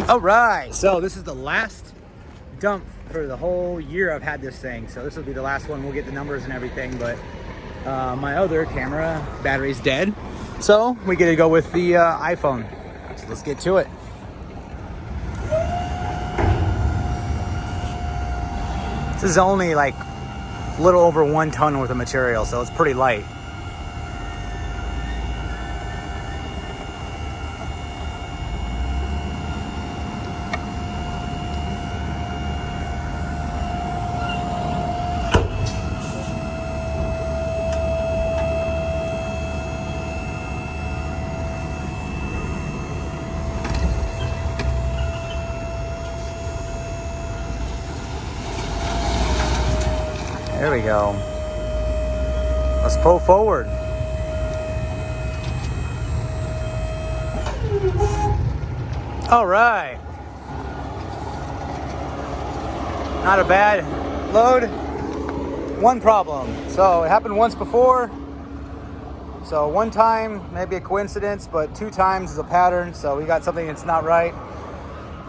All right, so this is the last dump for the whole year I've had this thing. So this will be the last one. We'll get the numbers and everything, but my other camera battery's dead. So we get to go with the iPhone. So let's get to it. This is only like a little over 1 ton worth of material, so it's pretty light. There we go. Let's pull forward. All right. Not a bad load. One problem. So it happened once before. So one time, maybe a coincidence, but 2 times is a pattern. So we got something that's not right.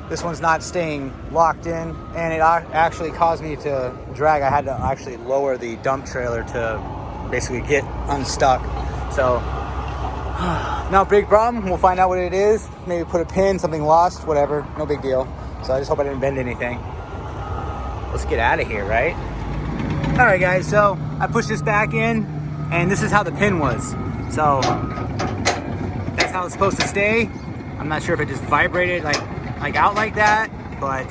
This one's not staying locked in, and it actually caused me to drag. I had to actually lower the dump trailer to basically get unstuck. So, not a big problem. We'll find out what it is. Maybe put a pin, something lost, whatever. No big deal. So I just hope I didn't bend anything. Let's get out of here, right? All right, guys, so I pushed this back in, and this is how the pin was. So that's how it's supposed to stay. I'm not sure if it just vibrated like out like that, but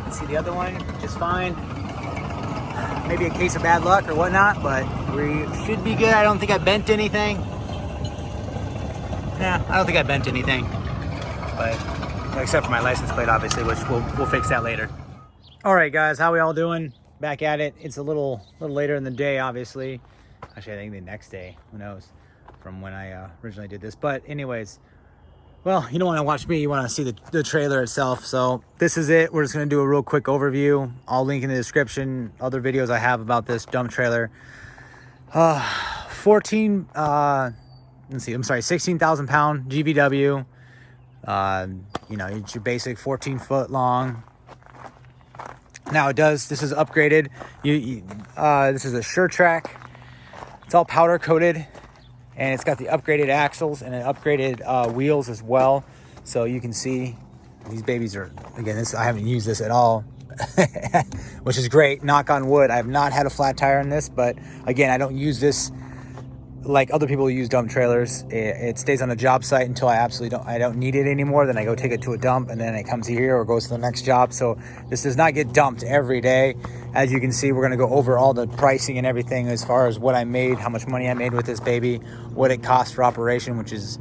let's see the other one, just fine. Maybe a case of bad luck or whatnot, but we should be good. I don't think I bent anything. Yeah, I don't think I bent anything, but except for my license plate, obviously, which we'll fix that later. All right, guys, how we all doing? Back at it. It's a little later in the day, obviously. Actually, I think the next day, who knows, from when I originally did this. But anyways, well, you don't want to watch me, you want to see the trailer itself. So this is it. We're just going to do a real quick overview. I'll link in the description other videos I have about this dump trailer. 16,000 pound GVW. You know, it's your basic 14-foot long. Now this is upgraded. This is a Sure Trac. It's all powder coated. And it's got the upgraded axles and upgraded wheels as well. So you can see these babies are, again, I haven't used this at all, which is great. Knock on wood. I have not had a flat tire in this, but again, I don't use this like other people use dump trailers. It stays on a job site until I don't need it anymore. Then I go take it to a dump, and then it comes here or goes to the next job. So this does not get dumped every day. As you can see, we're going to go over all the pricing and everything as far as what I made, how much money I made with this baby, what it costs for operation, which is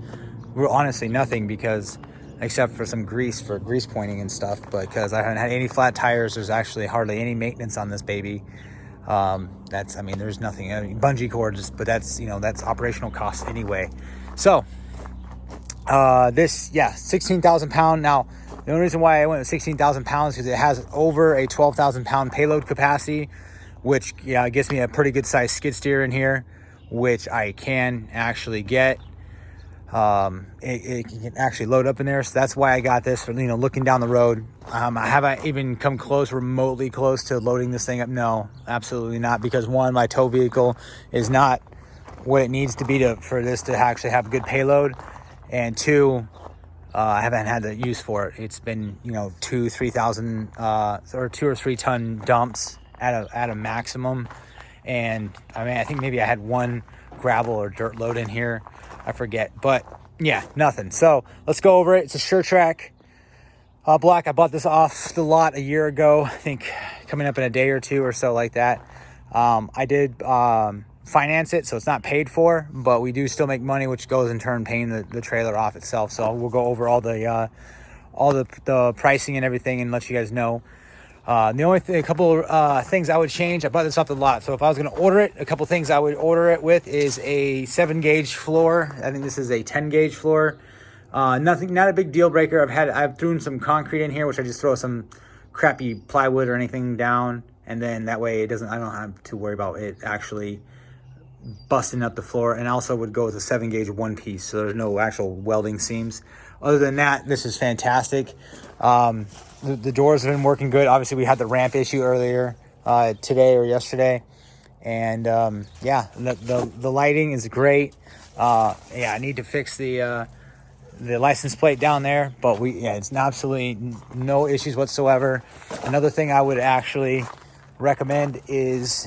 honestly nothing, because except for some grease for grease pointing and stuff, but because I haven't had any flat tires, there's actually hardly any maintenance on this baby. There's nothing, bungee cords, but that's operational costs anyway. So, 16,000 pound. Now, the only reason why I went with 16,000 pounds is because it has over a 12,000 pound payload capacity, which, gives me a pretty good sized skid steer in here, which I can actually get. It can actually load up in there. So that's why I got this for, looking down the road. I haven't even come remotely close to loading this thing up. No, absolutely not. Because one, my tow vehicle is not what it needs to be for this to actually have good payload. And two, I haven't had the use for it. It's been, 3,000, or 2 or 3 ton dumps at a maximum. And I think maybe I had 1 gravel or dirt load in here. I forget, but yeah, nothing. So let's go over it. It's a Sure Trac block. I bought this off the lot a year ago. I think coming up in a day or 2 or so like that. I did finance it, so it's not paid for, but we do still make money, which goes in turn paying the trailer off itself. So we'll go over all the pricing and everything and let you guys know. The only a couple things I would change, I bought this off the lot. So if I was going to order it, a couple things I would order it with is a 7 gauge floor. I think this is a 10 gauge floor. Not a big deal breaker. I've thrown some concrete in here, which I just throw some crappy plywood or anything down. And then that way I don't have to worry about it actually busting up the floor. And also would go with a 7 gauge one piece. So there's no actual welding seams. Other than that, this is fantastic. The doors have been working good. Obviously, we had the ramp issue earlier today or yesterday. And yeah, the lighting is great. Yeah, I need to fix the license plate down there, but it's absolutely no issues whatsoever. Another thing I would actually recommend is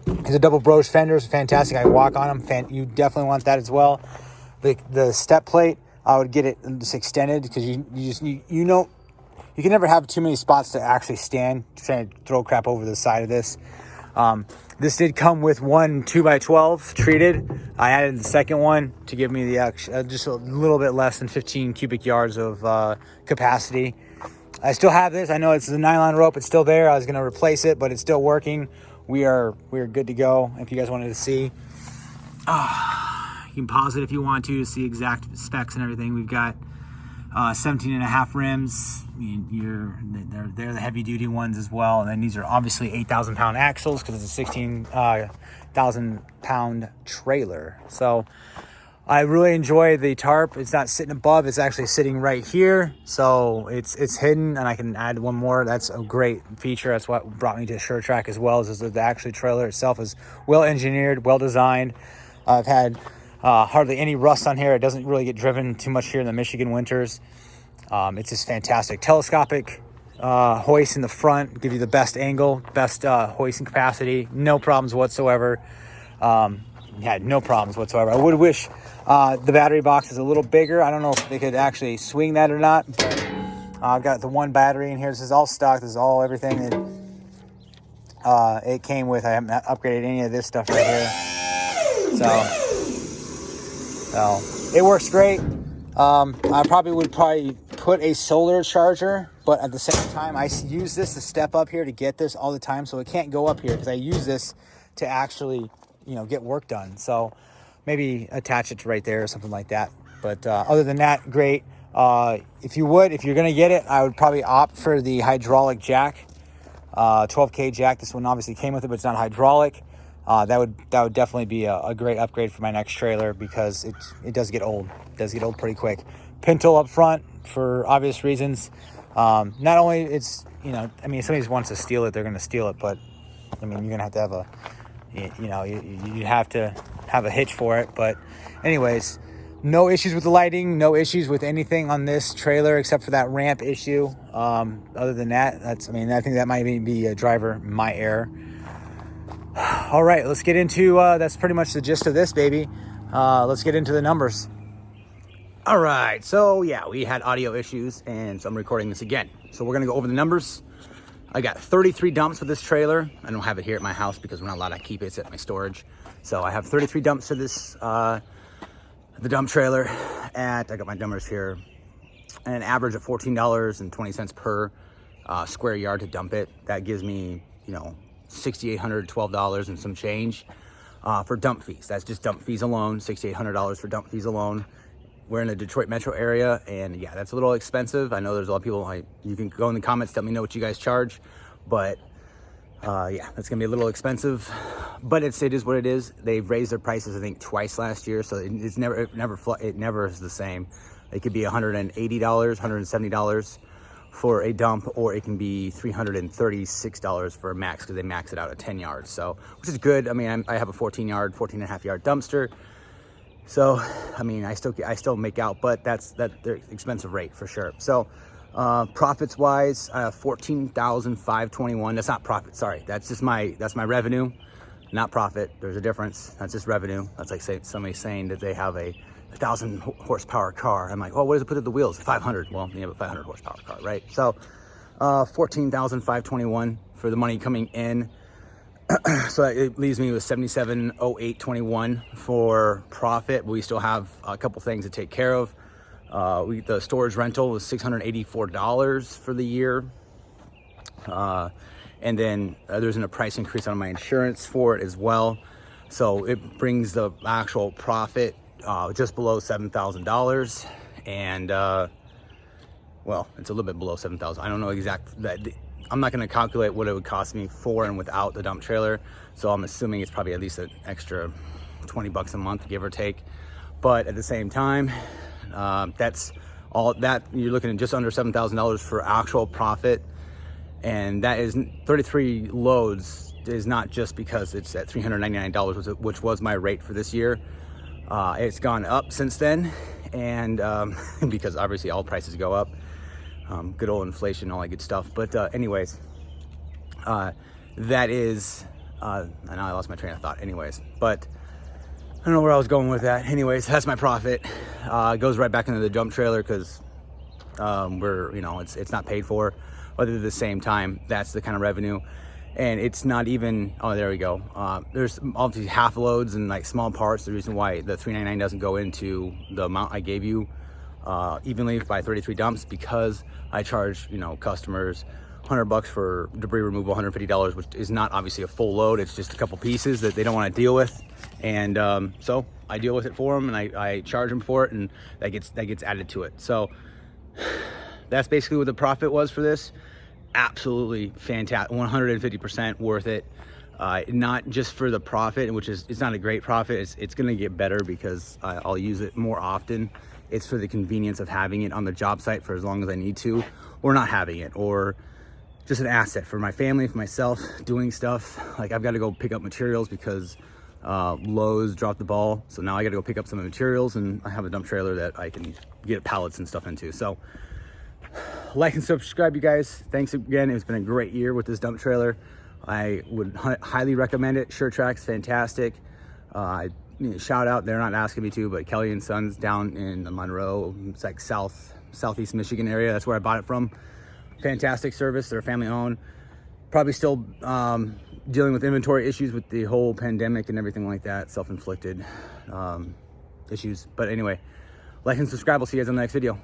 the double broche fenders. Fantastic. I walk on them. You definitely want that as well. The step plate, I would get it just extended, because you know, you can never have too many spots to actually stand trying to throw crap over the side of this. This did come with one 2x12 treated. I added the second one to give me the just a little bit less than 15 cubic yards of capacity. I still have this. I know it's a nylon rope. It's still there. I was going to replace it, but it's still working. We are good to go. If you guys wanted to see, you can pause it if you want to see exact specs and everything. We've got 17 and a half rims. They're the heavy duty ones as well. And then these are obviously 8,000 pound axles, because it's a 16,000 pound trailer. So I really enjoy the tarp. It's not sitting above, it's actually sitting right here. So it's hidden, and I can add one more. That's a great feature. That's what brought me to Sure Trac as well, is the actual trailer itself is well engineered, well designed. I've had hardly any rust on here. It doesn't really get driven too much here in the Michigan winters. It's just fantastic. Telescopic hoist in the front, give you the best angle, best hoisting capacity. No problems whatsoever. No problems whatsoever. I would wish the battery box is a little bigger. I don't know if they could actually swing that or not, but I've got the one battery in here. This is all stock. This is all everything that it came with. I haven't upgraded any of this stuff right here. So it works great. I probably would put a solar charger, but at the same time, I use this to step up here to get this all the time. So it can't go up here, because I use this to actually, get work done. So maybe attach it to right there or something like that. But other than that, great. If you're going to get it, I would probably opt for the hydraulic jack, 12K jack. This one obviously came with it, but it's not hydraulic. That would definitely be a great upgrade for my next trailer, because it does get old. It does get old pretty quick. Pintle up front for obvious reasons. Not only it's, if somebody wants to steal it, they're going to steal it, but you're going to have to have you have to have a hitch for it. But anyways, no issues with the lighting, no issues with anything on this trailer except for that ramp issue. Other than that, I think that might be a driver, my error. All right, let's get into, that's pretty much the gist of this, baby. Let's get into the numbers. All right, so yeah, we had audio issues, and so I'm recording this again. So we're gonna go over the numbers. I got 33 dumps with this trailer. I don't have it here at my house because we're not allowed to keep it. It's at my storage. So I have 33 dumps to this, the dump trailer. I got my numbers here. And an average of $14.20 per square yard to dump it. That gives me, $6,812 and some change for dump fees. That's just dump fees alone, $6,800 for dump fees alone. We're in the Detroit metro area, and yeah, that's a little expensive. I know there's a lot of people, you can go in the comments, let me know what you guys charge, but yeah, that's gonna be a little expensive, but it is what it is. They've raised their prices, I think, twice last year, so it never is the same. It could be $180, $170 for a dump, or it can be $336 for a max, because they max it out at 10 yards, so, which is good. I have a 14 and a half yard dumpster. So, I still make out, but that's their expensive rate for sure. So, profits wise, 14,521. That's not profit. Sorry. That's my revenue, not profit. There's a difference. That's just revenue. That's like somebody saying that they have a 1,000 horsepower car. I'm like, oh, what does it put at the wheels? 500. Well, you have a 500 horsepower car, right? So, 14,521 for the money coming in. So it leaves me with $77,0821 for profit. We still have a couple things to take care of. The storage rental was $684 for the year. And then there's a price increase on my insurance for it as well. So it brings the actual profit just below $7,000. And well, it's a little bit below $7,000. I don't know exactly. I'm not going to calculate what it would cost me for and without the dump trailer. So I'm assuming it's probably at least an extra $20 a month, give or take. But at the same time, that's All that, you're looking at just under $7,000 for actual profit. And that is 33 loads is not just because it's at $399, which was my rate for this year. It's gone up since then, and because obviously all prices go up. Good old inflation, all that good stuff. But anyways, that is, and now I lost my train of thought. Anyways, but I don't know where I was going with that. Anyways, that's my profit. It goes right back into the dump trailer because we're, you know, it's not paid for. But at the same time, that's the kind of revenue. And it's not even, oh, there we go. There's obviously half loads and like small parts. The reason why the $399 doesn't go into the amount I gave you evenly by 33 dumps, because I charge, you know, customers $100 for debris removal, $150, which is not obviously a full load. It's just a couple pieces that they don't want to deal with. And so I deal with it for them, and I charge them for it, and that gets added to it. So that's basically what the profit was for this. Absolutely fantastic, 150% worth it. Not just for the profit, which is, it's not a great profit. It's going to get better because I'll use it more often. It's for the convenience of having it on the job site for as long as I need to, or not having it, or just an asset for my family, for myself, doing stuff. Like I've got to go pick up materials because Lowe's dropped the ball. So now I got to go pick up some of the materials, and I have a dump trailer that I can get pallets and stuff into. So like and subscribe, you guys. Thanks again. It's been a great year with this dump trailer. I would highly recommend it. Sure Trac's fantastic. Shout out, they're not asking me to, but Kelly and Sons down in Monroe. It's like southeast Michigan area. That's where I bought it from. Fantastic service. They're family owned. Probably still dealing with inventory issues with the whole pandemic and everything like that. Self-inflicted issues. But anyway, like and subscribe. We'll see you guys on the next video.